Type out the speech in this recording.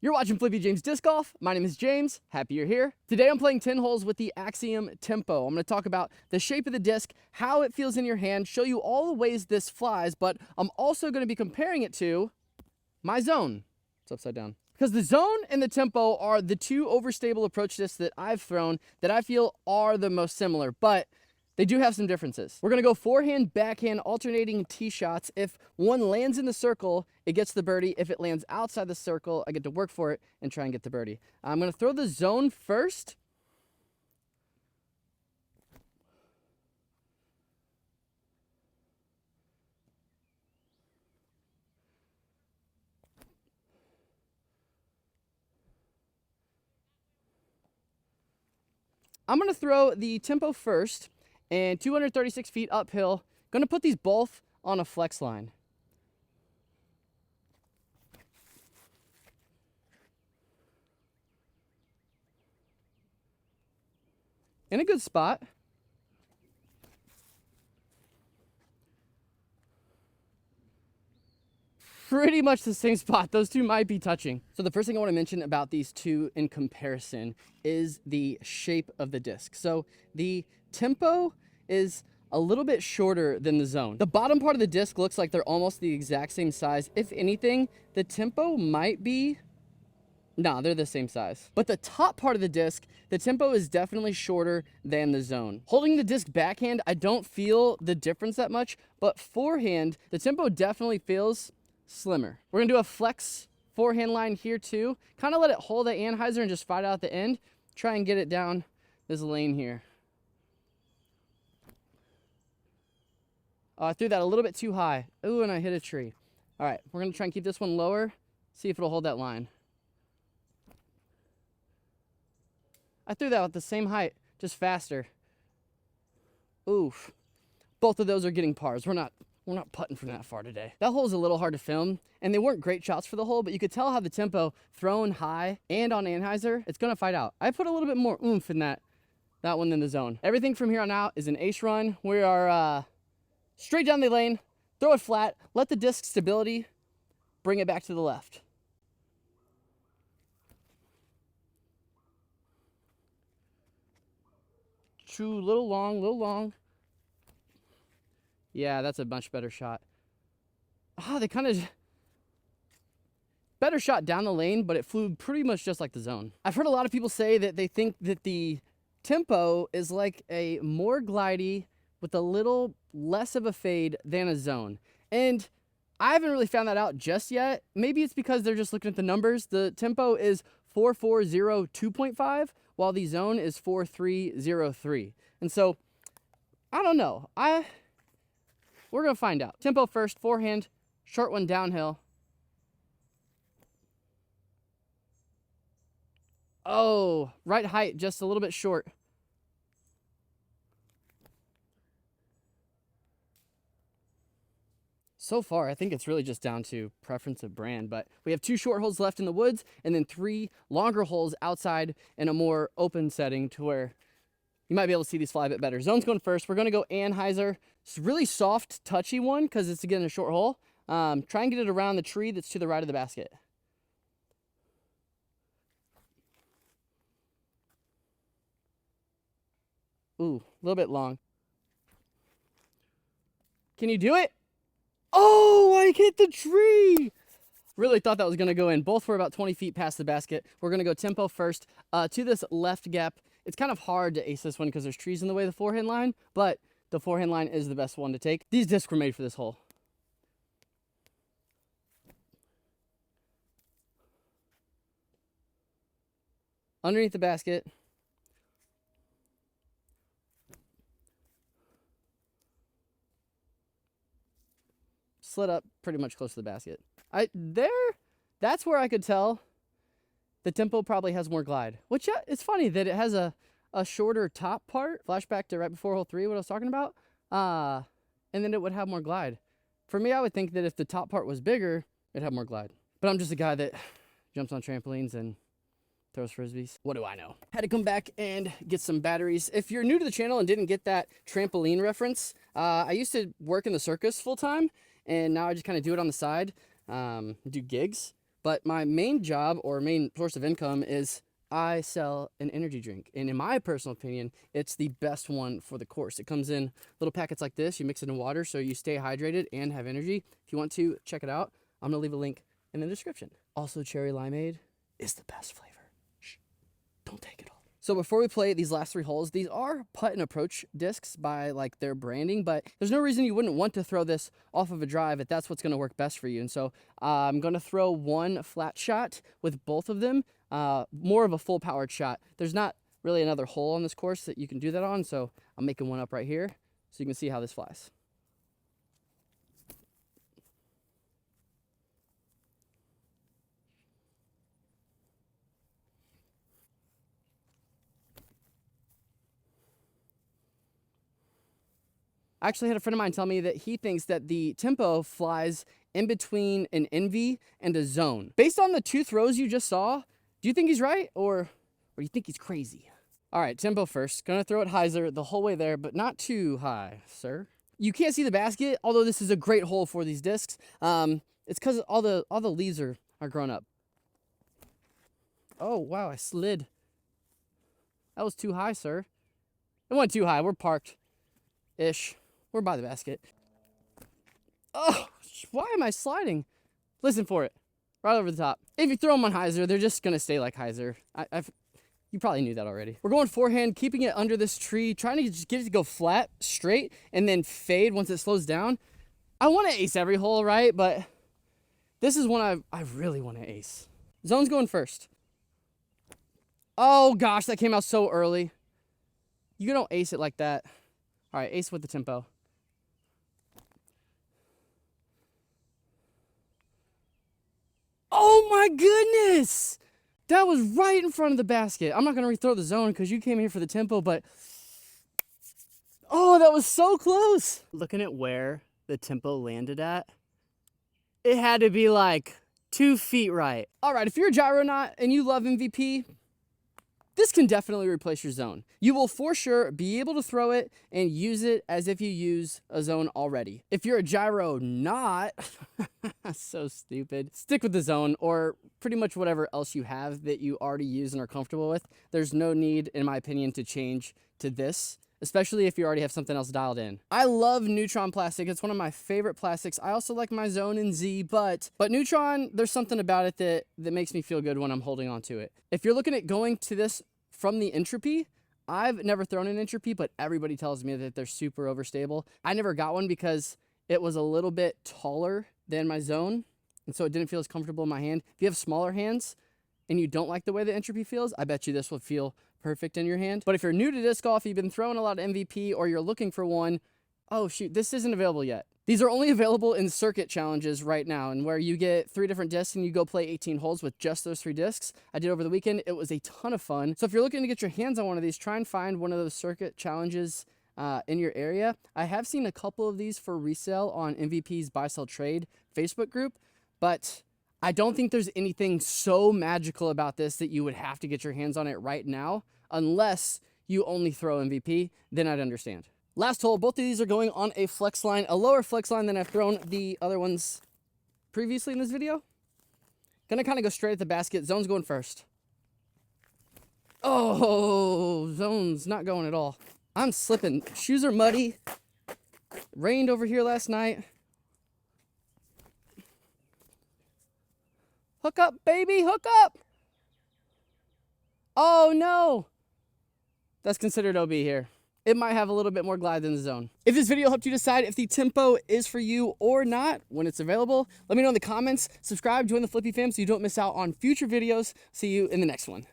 You're watching Flippy James Disc Golf. My name is James. Happy you're here. Today I'm playing 10 holes with the Axiom Tempo. I'm going to talk about the shape of the disc, how it feels in your hand, show you all the ways this flies, but I'm also going to be comparing it to my Zone. It's upside down. Because the Zone and the Tempo are the two overstable approach discs that I've thrown that I feel are the most similar, but they do have some differences. We're going to go forehand, backhand, alternating tee shots. If one lands in the circle, it gets the birdie. If it lands outside the circle, I get to work for it and try and get the birdie. I'm going to throw the Zone first. I'm going to throw the Tempo first and 236 feet uphill. Going to put these both on a flex line. In a good spot. Pretty much the same spot. Those two might be touching. So the first thing I want to mention about these two in comparison is the shape of the disc. So the Tempo is a little bit shorter than the Zone. The bottom part of the disc looks like they're almost the exact same size. If anything, the Tempo might be... Nah, they're the same size. But the top part of the disc, the Tempo is definitely shorter than the Zone. Holding the disc backhand, I don't feel the difference that much, but forehand, the Tempo definitely feels slimmer. We're gonna do a flex forehand line here too. Kind of let it hold the Anheuser and just fight out the end. Try and get it down this lane here. Oh, I threw that a little bit too high. Ooh, and I hit a tree. All right, we're gonna try and keep this one lower. See if it'll hold that line. I threw that at the same height, just faster. Oof. Both of those are getting pars. We're not putting from that far today. That hole's a little hard to film, and they weren't great shots for the hole, but you could tell how the Tempo thrown high and on Anheuser, it's gonna fight out. I put a little bit more oomph in that one than the Zone. Everything from here on out is an ace run. We are straight down the lane, throw it flat, let the disc stability bring it back to the left. True, little long. Yeah, that's a much better shot. They kind of... Better shot down the lane, but it flew pretty much just like the Zone. I've heard a lot of people say that they think that the Tempo is like a more glidey with a little less of a fade than a Zone. And I haven't really found that out just yet. Maybe it's because they're just looking at the numbers. The Tempo is 4.402.5, while the Zone is 4.303. And so, I don't know. We're going to find out. Tempo first, forehand, short one downhill. Oh, right height, just a little bit short. So far, I think it's really just down to preference of brand, but we have 2 short holes left in the woods and then 3 longer holes outside in a more open setting to where you might be able to see these fly a bit better. Zone's going first. We're going to go Anheuser. It's a really soft, touchy one because it's, again, a short hole. Try and get it around the tree that's to the right of the basket. Ooh, a little bit long. Can you do it? Oh, I hit the tree! Really thought that was going to go in. Both were about 20 feet past the basket. We're going to go Tempo first to this left gap. It's kind of hard to ace this one because there's trees in the way of the forehand line, but the forehand line is the best one to take. These discs were made for this hole. Underneath the basket. Slid up pretty much close to the basket. That's where I could tell the Tempo probably has more glide. Which, yeah, it's funny that it has a shorter top part. Flashback to right before hole 3, what I was talking about. And then it would have more glide. For me, I would think that if the top part was bigger, it'd have more glide. But I'm just a guy that jumps on trampolines and throws frisbees. What do I know? Had to come back and get some batteries. If you're new to the channel and didn't get that trampoline reference, I used to work in the circus full time, and now I just kind of do it on the side, do gigs. But my main job or main source of income is I sell an energy drink. And in my personal opinion, it's the best one for the course. It comes in little packets like this. You mix it in water so you stay hydrated and have energy. If you want to, check it out. I'm going to leave a link in the description. Also, cherry limeade is the best flavor. Shh, don't take it all. So before we play these last 3 holes, these are putt and approach discs by like their branding, but there's no reason you wouldn't want to throw this off of a drive if that's what's going to work best for you. And so I'm going to throw one flat shot with both of them, more of a full powered shot. There's not really another hole on this course that you can do that on, so I'm making one up right here so you can see how this flies. I actually had a friend of mine tell me that he thinks that the Tempo flies in between an Envy and a Zone. Based on the 2 throws you just saw, do you think he's right or do you think he's crazy? All right, Tempo first. Gonna throw it hyzer the whole way there, but not too high, sir. You can't see the basket, although this is a great hole for these discs. It's because all the leaves are grown up. Oh, wow, I slid. That was too high, sir. It went too high. We're parked-ish. We're by the basket. Oh, why am I sliding? Listen for it. Right over the top. If you throw them on hyzer, they're just going to stay like hyzer. You probably knew that already. We're going forehand, keeping it under this tree, trying to just get it to go flat, straight, and then fade once it slows down. I want to ace every hole, right? But this is one I really want to ace. Zone's going first. Oh, gosh, that came out so early. You don't ace it like that. All right, ace with the Tempo. Oh my goodness! That was right in front of the basket. I'm not gonna rethrow the Zone because you came here for the Tempo, but oh, that was so close. Looking at where the Tempo landed at, it had to be like 2 feet right. All right, if you're a gyronaut and you love MVP, this can definitely replace your Zone. You will for sure be able to throw it and use it as if you use a Zone already. If you're a gyro not, so stupid, stick with the Zone or pretty much whatever else you have that you already use and are comfortable with. There's no need, in my opinion, to change to this, especially if you already have something else dialed in. I love Neutron plastic. It's one of my favorite plastics. I also like my Zone and Z, but Neutron, there's something about it that makes me feel good when I'm holding on to it. If you're looking at going to this from the Entropy, I've never thrown an Entropy, but everybody tells me that they're super overstable. I never got one because it was a little bit taller than my Zone, and so it didn't feel as comfortable in my hand. If you have smaller hands and you don't like the way the Entropy feels, I bet you this will feel perfect in your hand. But if you're new to disc golf, you've been throwing a lot of MVP, or you're looking for one, oh shoot, this isn't available yet. These are only available in circuit challenges right now, and where you get 3 different discs and you go play 18 holes with just those 3 discs. I did over the weekend. It was a ton of fun. So if you're looking to get your hands on one of these, try and find one of those circuit challenges in your area. I have seen a couple of these for resale on MVP's Buy Sell Trade Facebook group, but I don't think there's anything so magical about this that you would have to get your hands on it right now, unless you only throw MVP, then I'd understand. Last hole, both of these are going on a flex line, a lower flex line than I've thrown the other ones previously in this video. Gonna kind of go straight at the basket. Zone's going first. Oh, Zone's not going at all. I'm slipping. Shoes are muddy. Rained over here last night. Hook up, baby, hook up. Oh no. That's considered OB here. It might have a little bit more glide than the Zone. If this video helped you decide if the Tempo is for you or not when it's available, let me know in the comments. Subscribe, join the Flippy fam so you don't miss out on future videos. See you in the next one.